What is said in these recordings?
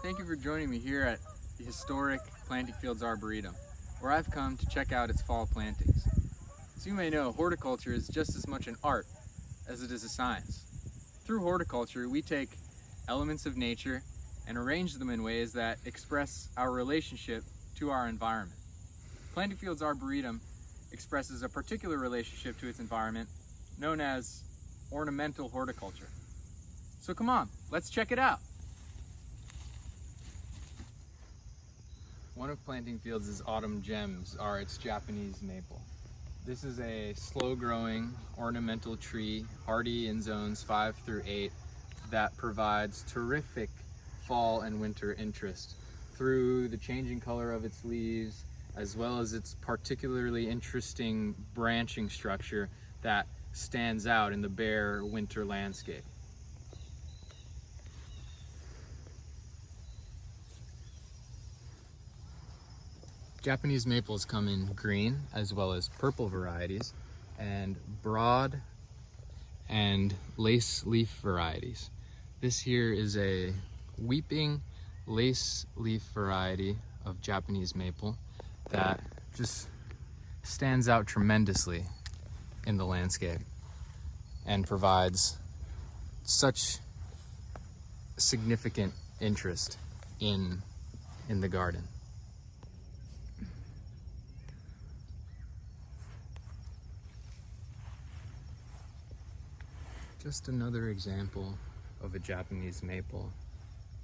Thank you for joining me here at the historic Planting Fields Arboretum, where I've come to check out its fall plantings. As you may know, horticulture is just as much an art as it is a science. Through horticulture, we take elements of nature and arrange them in ways that express our relationship to our environment. Planting Fields Arboretum expresses a particular relationship to its environment known as ornamental horticulture. So come on, let's check it out. One of Planting Fields' autumn gems are its Japanese maple. This is a slow-growing ornamental tree, hardy in zones 5 through 8, that provides terrific fall and winter interest through the changing color of its leaves, as well as its particularly interesting branching structure that stands out in the bare winter landscape. Japanese maples come in green as well as purple varieties, and broad and lace leaf varieties. This here is a weeping lace leaf variety of Japanese maple that just stands out tremendously in the landscape and provides such significant interest in the garden. Just another example of a Japanese maple,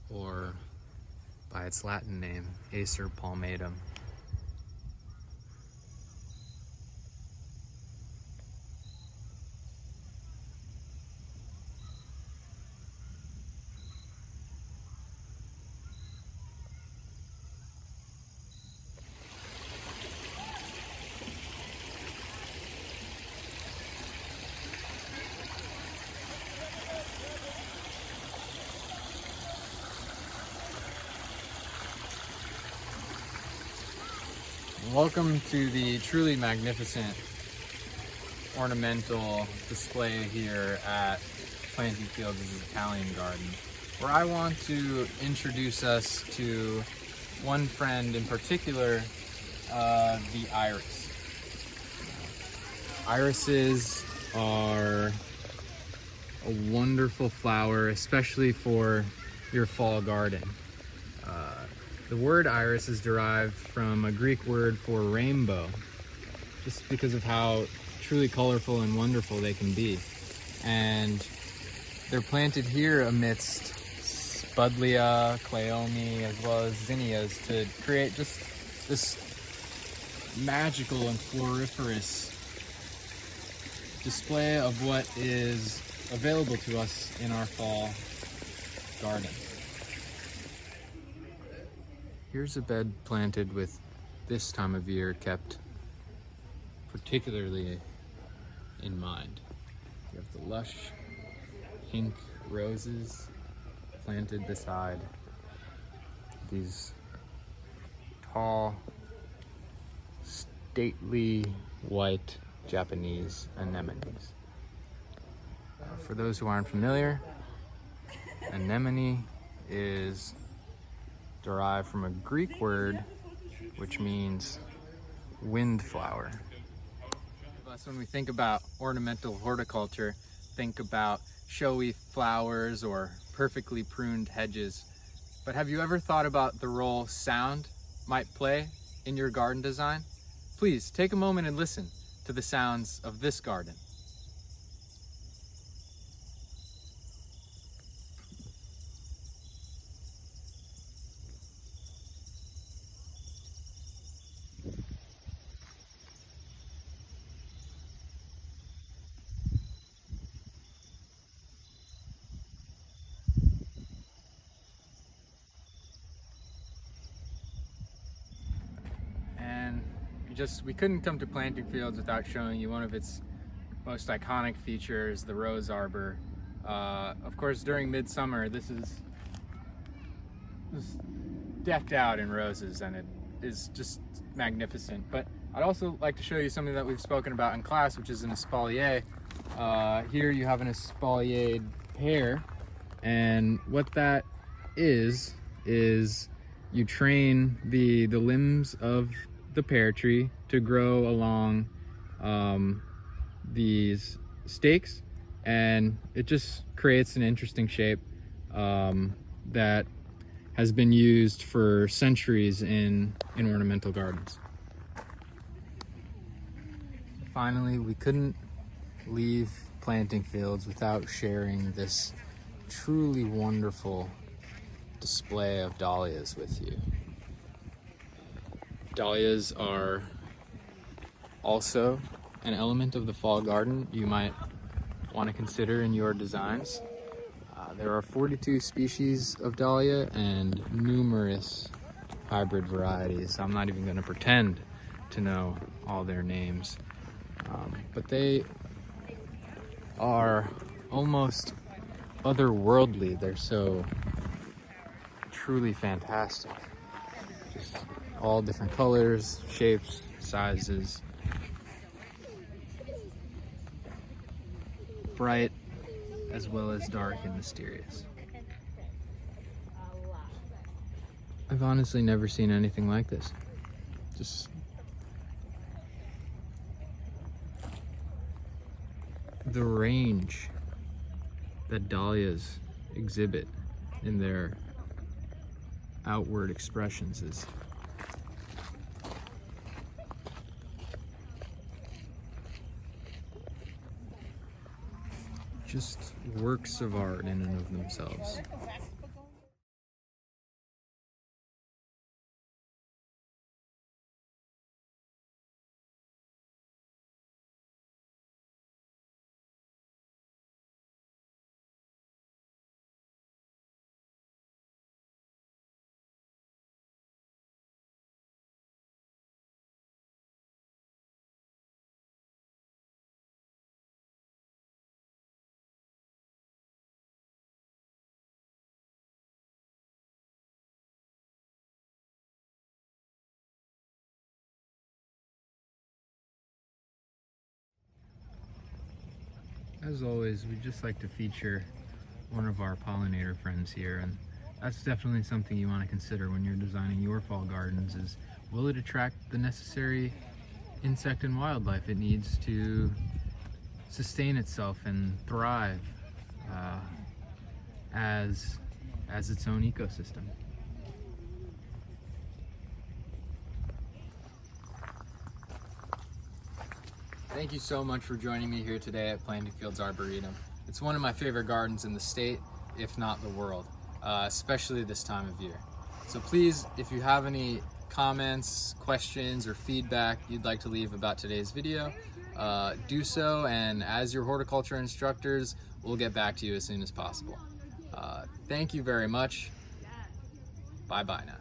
or by its Latin name, Acer palmatum. Welcome to the truly magnificent ornamental display here at Planting Fields' Italian Garden, where I want to introduce us to one friend in particular, the iris. Irises are a wonderful flower, especially for your fall garden. The word iris is derived from a Greek word for rainbow, just because of how truly colorful and wonderful they can be. And they're planted here amidst Spudlia, Cleome, as well as zinnias to create just this magical and floriferous display of what is available to us in our fall garden. Here's a bed planted with this time of year kept particularly in mind. You have the lush pink roses planted beside these tall, stately white Japanese anemones. For those who aren't familiar, anemone is derived from a Greek word which means windflower. When we think about ornamental horticulture, think about showy flowers or perfectly pruned hedges. But have you ever thought about the role sound might play in your garden design? Please take a moment and listen to the sounds of this garden. We couldn't come to Planting Fields without showing you one of its most iconic features, the rose arbor. Of course, during midsummer, this is decked out in roses, and it is just magnificent. But I'd also like to show you something that we've spoken about in class, which is an espalier. Here you have an espaliered pear, and what that is is you train the limbs of the pear tree to grow along these stakes, and it just creates an interesting shape that has been used for centuries in ornamental gardens. Finally, we couldn't leave Planting Fields without sharing this truly wonderful display of dahlias with you. Dahlias are also an element of the fall garden you might want to consider in your designs. There are 42 species of dahlia and numerous hybrid varieties. I'm not even going to pretend to know all their names, but they are almost otherworldly. They're so truly fantastic. Just all different colors, shapes, sizes. Bright as well as dark and mysterious. I've honestly never seen anything like this. Just the range that dahlias exhibit in their outward expressions is just works of art in and of themselves. As always, we just like to feature one of our pollinator friends here, and that's definitely something you want to consider when you're designing your fall gardens. Is will it attract the necessary insect and wildlife it needs to sustain itself and thrive as its own ecosystem? Thank you so much for joining me here today at Planting Fields Arboretum. It's one of my favorite gardens in the state, if not the world, especially this time of year. So please, if you have any comments, questions, or feedback you'd like to leave about today's video, do so, and as your horticulture instructors, we'll get back to you as soon as possible. Thank you very much. Bye-bye now.